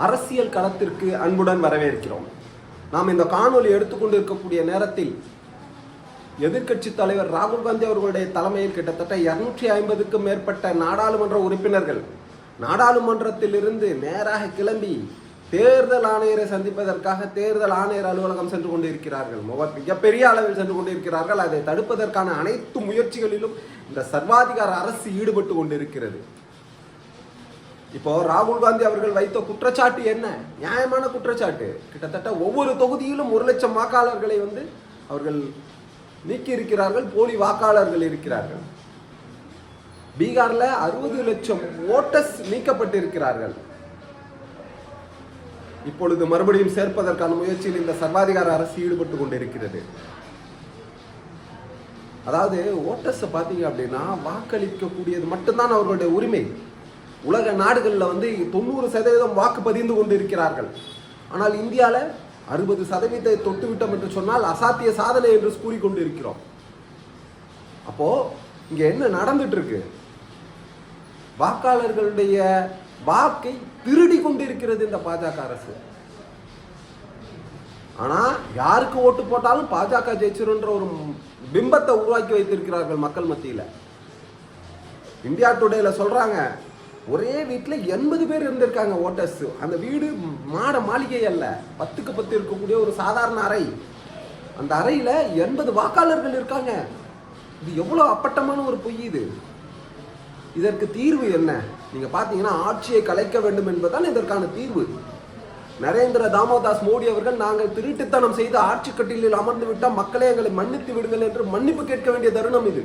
அரசியல் களத்திற்கு அன்புடன் வரவேற்கிறோம். நாம் இந்த காணொலி எடுத்துக்கொண்டு இருக்கக்கூடிய நேரத்தில் எதிர்க்கட்சி தலைவர் ராகுல் காந்தி அவர்களுடைய தலைமையில் கிட்டத்தட்ட 250க்கும் மேற்பட்ட நாடாளுமன்ற உறுப்பினர்கள் நாடாளுமன்றத்திலிருந்து நேராக கிளம்பி தேர்தல் ஆணையரை சந்திப்பதற்காக தேர்தல் ஆணையர் அலுவலகம் சென்று கொண்டிருக்கிறார்கள். மிகப்பெரிய அளவில் சென்று கொண்டிருக்கிறார்கள். அதை தடுப்பதற்கான அனைத்து முயற்சிகளிலும் இந்த சர்வாதிகார அரசு ஈடுபட்டு கொண்டிருக்கிறது. இப்போ ராகுல் காந்தி அவர்கள் வைத்த குற்றச்சாட்டு என்ன? நியாயமான குற்றச்சாட்டு. கிட்டத்தட்ட ஒவ்வொரு தொகுதியிலும் 1 லட்சம் வாக்காளர்களை அவர்கள் நீக்கி இருக்கிறார்கள், போலி வாக்காளர்கள் இருக்கிறார்கள். பீகார்ல 60 லட்சம் ஓட்டர்ஸ் நீக்கப்பட்டிருக்கிறார்கள். இப்பொழுது மறுபடியும் சேர்ப்பதற்கான முயற்சியில் இந்த சர்வாதிகார அரசு ஈடுபட்டு கொண்டிருக்கிறது. அதாவது ஓட்டர்ஸ் பார்த்தீங்க அப்படின்னா வாக்களிக்கக்கூடியது மட்டும்தான் அவர்களுடைய உரிமை. உலக நாடுகளில் 90% வாக்கு பதிந்து கொண்டிருக்கிறார்கள். ஆனால் இந்தியாவில் 60% தொட்டுவிட்டோம் என்று சொன்னால் அசாத்திய சாதனை என்று கூறிக்கொண்டிருக்கிறோம். அப்போ இங்க என்ன நடந்துட்டு இருக்கு? வாக்காளர்களுடைய வாக்கை திருடி கொண்டிருக்கிறது இந்த பாஜக அரசு. ஆனா யாருக்கு ஓட்டு போட்டாலும் பாஜக ஜெயிச்சிருன்ற ஒரு பிம்பத்தை உருவாக்கி வைத்திருக்கிறார்கள் மக்கள் மத்தியில். இந்தியா டுடேல சொல்றாங்க, ஒரே வீட்டில் 80 பேர் இருந்திருக்காங்க ஓட்டர்ஸ். அந்த வீடு மாளிகை அல்ல, 10க்கு 10 இருக்கக்கூடிய ஒரு சாதாரண அறை. அந்த அறையில 80 வாக்காளர்கள் இருக்காங்க. இது எவ்வளவு அப்பட்டமான ஒரு பொய் இது. இதற்கு தீர்வு என்ன? நீங்க பாத்தீங்கன்னா ஆட்சியை கலைக்க வேண்டும் என்பதுதான் இதற்கான தீர்வு. நரேந்திர தாமோதாஸ் மோடி அவர்கள், நாங்கள் திருட்டுத்தனம் செய்து ஆட்சி கட்டிலில் அமர்ந்து விட்டால் மக்களே எங்களை மன்னித்து விடுங்கள் என்று மன்னிப்பு கேட்க வேண்டிய தருணம் இது.